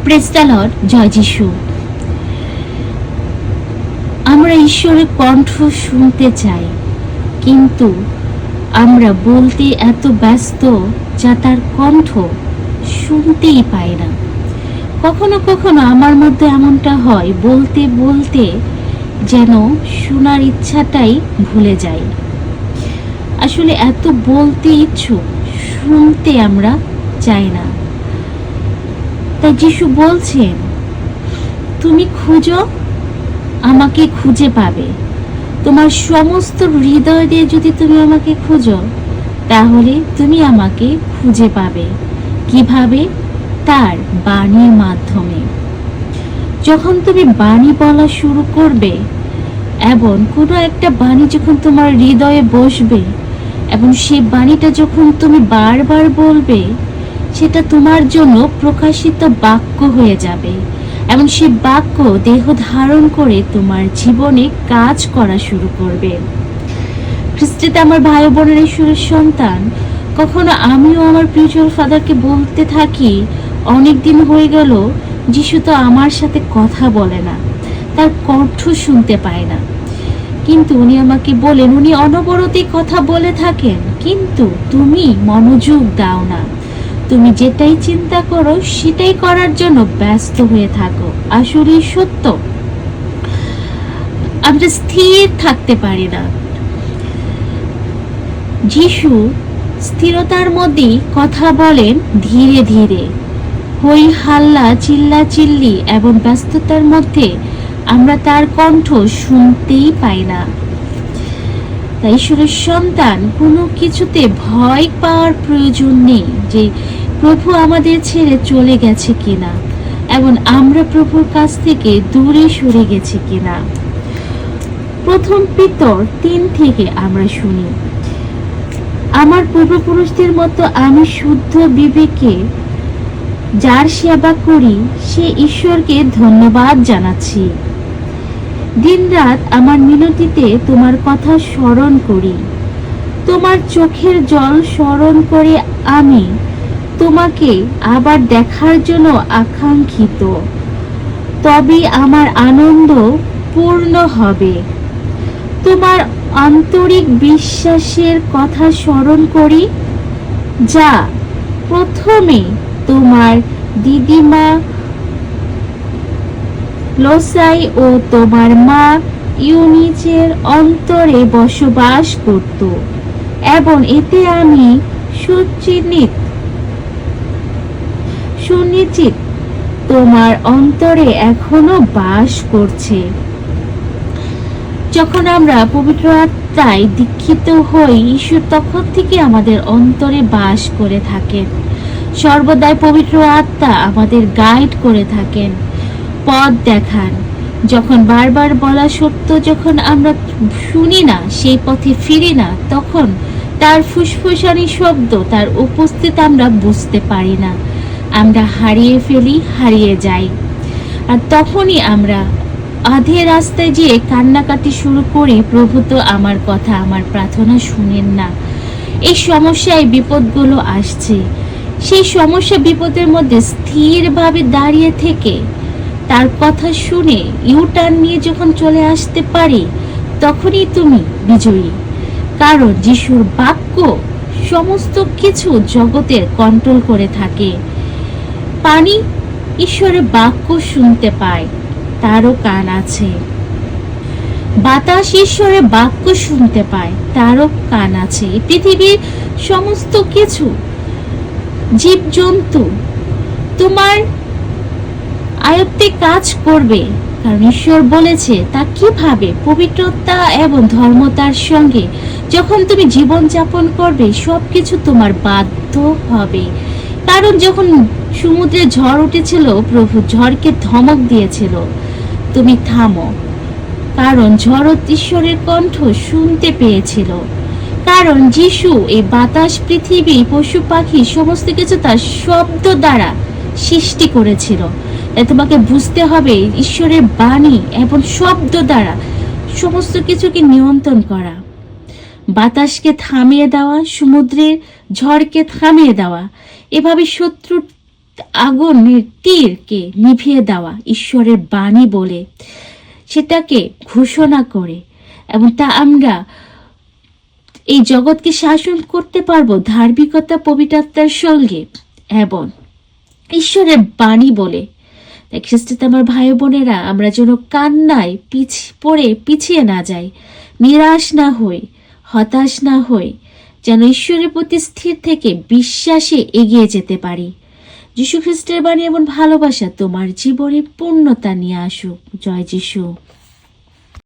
Praise the Lord, জয় যিশু। আমরা ঈশ্বরের কণ্ঠ শুনতে চাই, কিন্তু আমরা বলতে এত ব্যস্ত যা তার কণ্ঠ শুনতেই পাই না। কখনো কখনো আমার মধ্যে এমনটা হয়, বলতে বলতে যেন শোনার ইচ্ছাটাই ভুলে যাই। আসলে এত বলতে ইচ্ছুক, শুনতে আমরা চাই না। তাই যিশু বলছেন, তুমি খুঁজো, আমাকে খুঁজে পাবে। তোমার সমস্ত হৃদয় দিয়ে যদি তুমি আমাকে খুঁজো, তাহলে তুমি আমাকে খুঁজে পাবে। কিভাবে? তার বাণীর মাধ্যমে। যখন তুমি বাণী বলা শুরু করবে এবং কোনো একটা বাণী যখন তোমার হৃদয়ে বসবে এবং সেই বাণীটা যখন তুমি বারবার বলবে, সেটা তোমার জন্য প্রকাশিত বাক্য হয়ে যাবে এবং সেই বাক্য দেহ ধারণ করে তোমার জীবনে কাজ করা শুরু করবে। খ্রিস্টে আমার ভাই বোনের ঈশ্বরের সন্তান, কখনো আমিও আমার প্রিয় ফাদারকে বলতে থাকি, অনেক দিন হয়ে গেল যিশু তো আমার সাথে কথা বলে না, তার কণ্ঠ শুনতে পায় না। কিন্তু উনি আমাকে বলেন, উনি অনবরতই কথা বলে থাকেন, কিন্তু তুমি মনোযোগ দাও না। তুমি যেটাই চিন্তা করো সেটাই করার জন্য ব্যস্ত হয়ে থাকো। আসলেই সত্য, আমরা স্থির থাকতে পারি না। যিশু স্থিরতার মধ্যেই কথা বলেন ধীরে ধীরে। হই হাল্লা, চিল্লা চিল্লি এবং ব্যস্ততার মধ্যে আমরা তার কণ্ঠ শুনতেই পাই না। তাই ঈশ্বরের সন্তান, কোনো কিছুতে ভয় পাওয়ার প্রয়োজন নেই যে প্রভু আমাদের ছেড়ে চলে গেছে কিনা এবং আমরা প্রভুর কাছ থেকে দূরে সরে গেছি কিনা। প্রথম পিতর 3 থেকে আমরা শুনি, আমার পূর্বপুরুষদের মতো আমি শুদ্ধ বিবেকে যার সেবা করি, সে ঈশ্বরকে ধন্যবাদ জানাচ্ছি। দিনরাত আমার মিনতিতে তোমার কথা স্মরণ করি। তোমার চোখের জল স্মরণ করে আমি তোমাকে আবার দেখার জন্য আকাঙ্ক্ষিত। তবে আমার আনন্দ পূর্ণ হবে। তোমার আন্তরিক বিশ্বাসের কথা স্মরণ করি, যা প্রথমে তোমার দিদিমা লোসাই ও তোমার মা ইউনিচের অন্তরে বসবাস করত, এবং এতে আমি সুনিশ্চিত তোমার অন্তরে এখনো বাস করছে। যখন আমরা পবিত্র আত্মায় দীক্ষিত হই, ঈশ্বর তখন থেকে আমাদের অন্তরে বাস করে থাকেন। সর্বদাই পবিত্র আত্মা আমাদের গাইড করে থাকেন, পথ দেখান। যখন বারবার বলা সত্য যখন আমরা শুনি না, সেই পথে ফিরি না, তখন তার ফুসফুসানি শব্দ, তার উপস্থিত আমরা বুঝতে পারি না। আমরা হারিয়ে যাই। আর তখনই আমরা আধে রাস্তায় যেয়ে কান্নাকাটি শুরু করি, প্রভু তো আমার কথা, আমার প্রার্থনা শুনেন না। এই সমস্যায় বিপদগুলো আসছে। সেই সমস্যা বিপদের মধ্যে স্থিরভাবে দাঁড়িয়ে থেকে তার কথা শুনে ইউটার্ন নিয়ে যখন চলে আসতে পারি, তখনই তুমি বিজয়ী। কারণ যিশুর বাক্য সমস্ত কিছু জগতের কন্ট্রোল করে থাকে। পানি ঈশ্বরের বাক্য শুনতে পায়, তারও কান আছে। বাতাস ঈশ্বরের বাক্য শুনতে পায়, তারও কান আছে। পৃথিবীর সমস্ত কিছু জীবজন্তু তোমার আয়ত্তে কাজ করবে, কারণ ঈশ্বর বলেছে। তা কিভাবে? পবিত্রতা এবং ধর্মতার সঙ্গে যখন তুমি জীবন যাপন করবে, সবকিছু তোমার বাধ্য হবে। কারণ যখন সমুদ্রে ঝড় উঠেছিল, প্রভু ঝড়কে ধমক দিয়েছিল, তুমি থামো। কারণ ঝড় ঈশ্বরের কণ্ঠ শুনতে পেয়েছিল। কারণ যিশু এই বাতাস, পৃথিবী, পশু পাখি সমস্ত কিছু তার শব্দ দ্বারা সৃষ্টি করেছিল। তাই তোমাকে বুঝতে হবে ঈশ্বরের বাণী এবং শব্দ দ্বারা সমস্ত কিছুকে নিয়ন্ত্রণ করা। বাতাসকে থামিয়ে দেওয়া, সমুদ্রের ঝড়কে থামিয়ে দেওয়া। এভাবে শত্রুর আগুনের তীরকে নিভিয়ে দেওয়া ঈশ্বরের বাণী বলে সেটাকে ঘোষণা করে, এবং তা আমরা এই জগৎকে শাসন করতে পারবো ধার্মিকতা পবিত্রতার সঙ্গে এবং ঈশ্বরের বাণী বলে। তাই খ্রিস্টে আমার ভাই বোনেরা, আমরা যেন কান্নায় পড়ে পিছিয়ে না যাই, নিরাশ না হই, হতাশ না হই, যেন ঈশ্বরের প্রতি স্থির থেকে বিশ্বাসে এগিয়ে যেতে পারি। যীশু খ্রিস্টের বাণী এবং ভালোবাসা তোমার জীবনে পূর্ণতা নিয়ে আসুক। জয় যীশু।